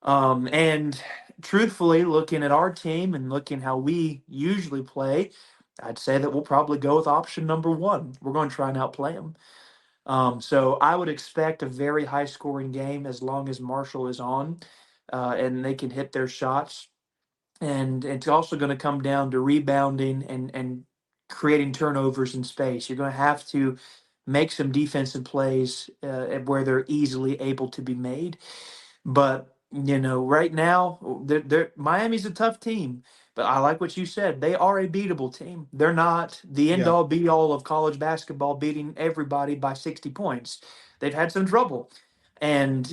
And truthfully, looking at our team and looking how we usually play, I'd say that we'll probably go with option number one. We're going to try and outplay them. So I would expect a very high scoring game as long as Marshall is on and they can hit their shots. And it's also going to come down to rebounding and creating turnovers in space. You're going to have to make some defensive plays where they're easily able to be made. But right now, Miami's a tough team. But I like what you said. They are a beatable team. They're not the end all be all of college basketball, beating everybody by 60 points. They've had some trouble. And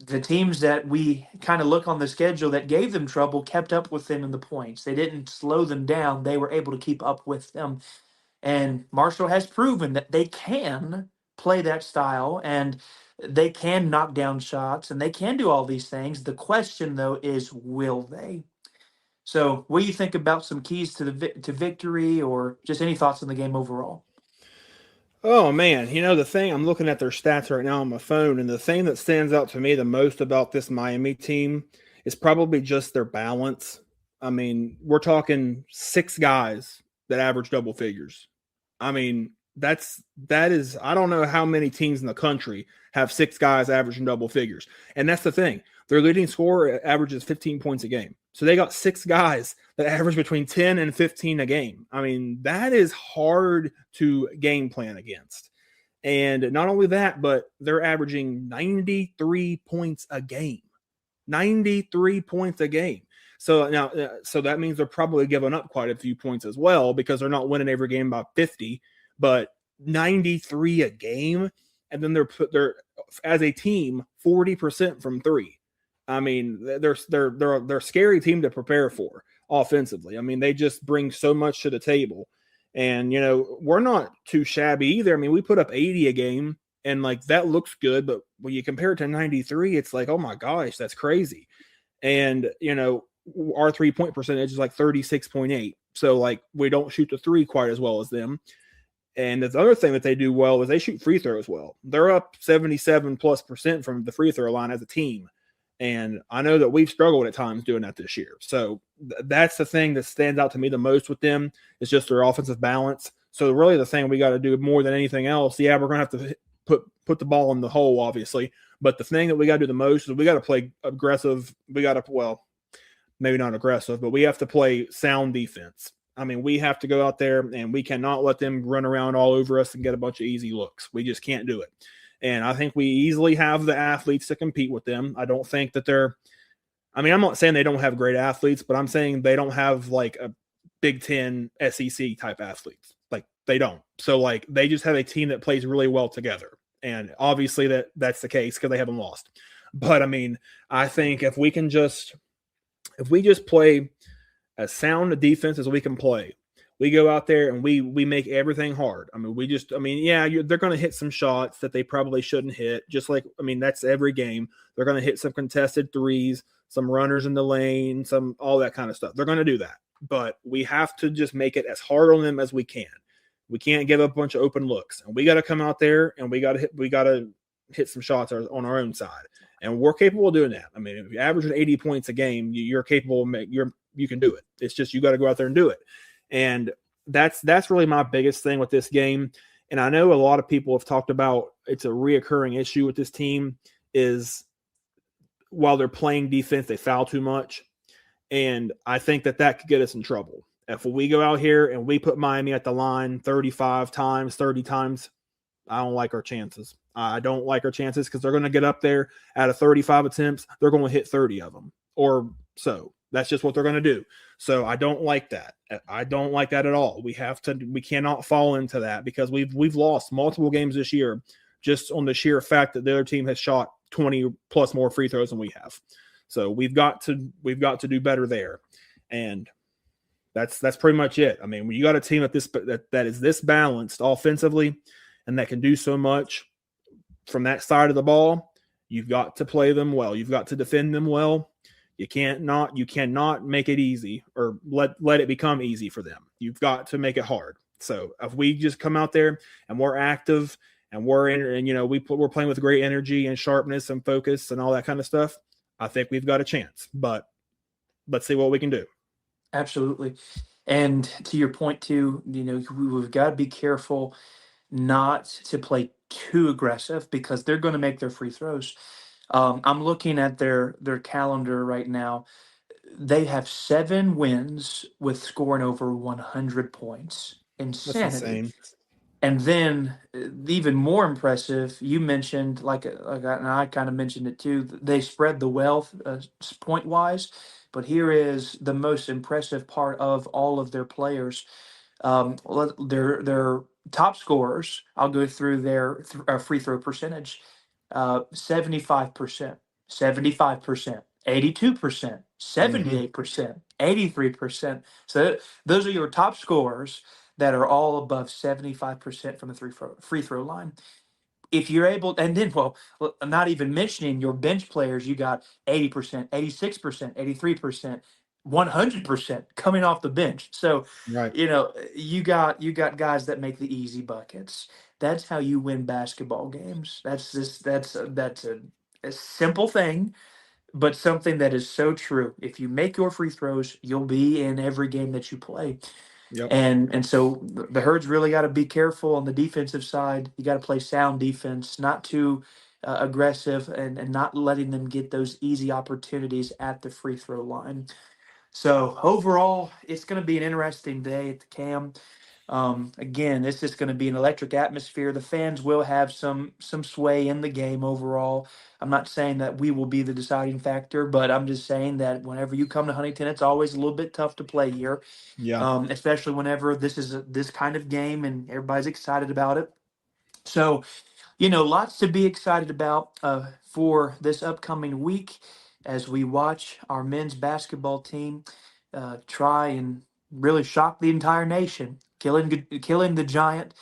the teams that we kind of look on the schedule that gave them trouble kept up with them in the points. They didn't slow them down. They were able to keep up with them. And Marshall has proven that they can play that style and they can knock down shots and they can do all these things. The question, though, is will they? So, what do you think about some keys to to victory, or just any thoughts on the game overall? Oh man, the thing, I'm looking at their stats right now on my phone, and the thing that stands out to me the most about this Miami team is probably just their balance. I mean, we're talking 6 guys that average double figures. I mean, that is, I don't know how many teams in the country have 6 guys averaging double figures. And that's the thing. Their leading scorer averages 15 points a game. So they got 6 guys that average between 10 and 15 a game. I mean, that is hard to game plan against. And not only that, but they're averaging 93 points a game. 93 points a game. So now, so that means they're probably giving up quite a few points as well because they're not winning every game by 50, but 93 a game. And then they're as a team 40% from 3. I mean, they're a scary team to prepare for offensively. I mean, they just bring so much to the table. And, we're not too shabby either. I mean, we put up 80 a game and like that looks good, but when you compare it to 93, it's like, oh my gosh, that's crazy. And, our 3-point percentage is like 36.8. So like we don't shoot the 3 quite as well as them. And the other thing that they do well is they shoot free throws well. They're up 77+% from the free throw line as a team. And I know that we've struggled at times doing that this year. So that's the thing that stands out to me the most with them is just their offensive balance. So really the thing we got to do more than anything else, yeah, we're going to have to put the ball in the hole, obviously. But the thing that we got to do the most is we got to play aggressive. We got to, well, maybe not aggressive, but we have to play sound defense. I mean, we have to go out there and we cannot let them run around all over us and get a bunch of easy looks. We just can't do it. And I think we easily have the athletes to compete with them. I don't think that I'm not saying they don't have great athletes, but I'm saying they don't have like a Big Ten SEC type athletes. Like they don't. So like they just have a team that plays really well together. And obviously that's the case because they haven't lost. But I mean, I think if we just play as sound a defense as we can play, we go out there and we make everything hard. I mean, yeah, they're going to hit some shots that they probably shouldn't hit. Just like, I mean, that's every game. They're going to hit some contested threes, some runners in the lane, all that kind of stuff. They're going to do that. But we have to just make it as hard on them as we can. We can't give up a bunch of open looks. And we got to come out there and we got to hit some shots on our own side. And we're capable of doing that. I mean, if you average 80 points a game, you're capable of you can do it. It's just you got to go out there and do it. And that's really my biggest thing with this game. And I know a lot of people have talked about it's a reoccurring issue with this team is while they're playing defense, they foul too much. And I think that could get us in trouble. If we go out here and we put Miami at the line 35 times, 30 times, I don't like our chances. I don't like our chances because they're going to get up there out of 35 attempts. They're going to hit 30 of them or so. That's just what they're going to do. So I don't like that. I don't like that at all. We cannot fall into that because we've lost multiple games this year just on the sheer fact that the other team has shot 20 plus more free throws than we have. So we've got to do better there. And that's pretty much it. I mean, when you got a team that is this balanced offensively and that can do so much from that side of the ball, you've got to play them well. You've got to defend them well. You cannot make it easy or let it become easy for them. You've got to make it hard. So if we just come out there and we're active and we're playing with great energy and sharpness and focus and all that kind of stuff, I think we've got a chance. But let's see what we can do. Absolutely. And to your point too, we've got to be careful not to play too aggressive because they're going to make their free throws. I'm looking at their calendar right now. They have 7 wins with scoring over 100 points. That's Insanity. insane. And then, even more impressive, you mentioned and I kind of mentioned it too. They spread the wealth point wise, but here is the most impressive part of all of their players. Their top scorers. I'll go through their free throw percentage. 75%, 75%, 82%, Mm-hmm. 78%, 83%. So those are your top scorers that are all above 75% from the free throw line. If you're able, and then, well, not even mentioning your bench players, you got 80%, 86%, 83%, 100% coming off the bench. So, Right. you got guys that make the easy buckets. That's how you win basketball games. That's a simple thing, but something that is so true. If you make your free throws, you'll be in every game that you play. Yep. And so the Herds really got to be careful on the defensive side. You got to play sound defense, not too aggressive, and not letting them get those easy opportunities at the free throw line. So overall, it's going to be an interesting day at the Cam. Again, this is going to be an electric atmosphere. The fans will have some sway in the game overall. I'm not saying that we will be the deciding factor, but I'm just saying that whenever you come to Huntington, it's always a little bit tough to play here, Yeah. especially whenever this is this kind of game and everybody's excited about it. So, lots to be excited about for this upcoming week as we watch our men's basketball team try and really shock the entire nation, killing the giant,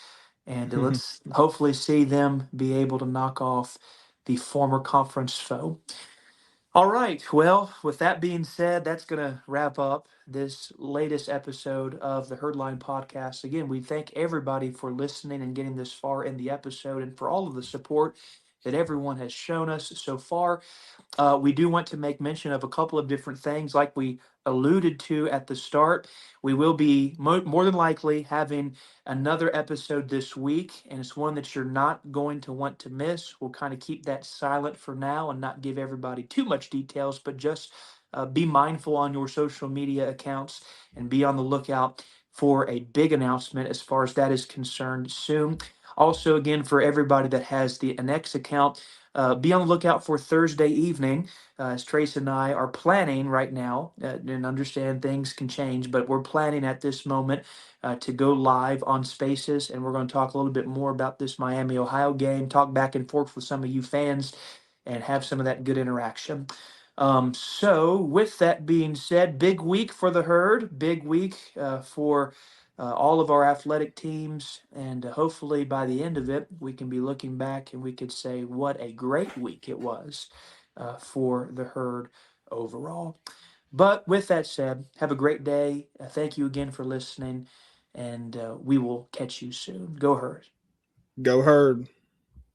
and let's hopefully see them be able to knock off the former conference foe. All right. Well, with that being said, that's going to wrap up this latest episode of the Herdline podcast. Again, we thank everybody for listening and getting this far in the episode and for all of the support that everyone has shown us so far. We do want to make mention of a couple of different things, like we alluded to at the start. We will be more than likely having another episode this week, and it's one that you're not going to want to miss. We'll kind of keep that silent for now and not give everybody too much details, but just be mindful on your social media accounts and be on the lookout for a big announcement as far as that is concerned soon. Also, again, for everybody that has the Annex account, be on the lookout for Thursday evening, as Trace and I are planning right now, and understand things can change, but we're planning at this moment to go live on Spaces, and we're going to talk a little bit more about this Miami, Ohio game, talk back and forth with some of you fans, and have some of that good interaction. So, with that being said, big week for the herd, big week for all of our athletic teams, and hopefully by the end of it, we can be looking back and we could say what a great week it was for the herd overall. But with that said, have a great day. Thank you again for listening, and we will catch you soon. Go herd. Go herd.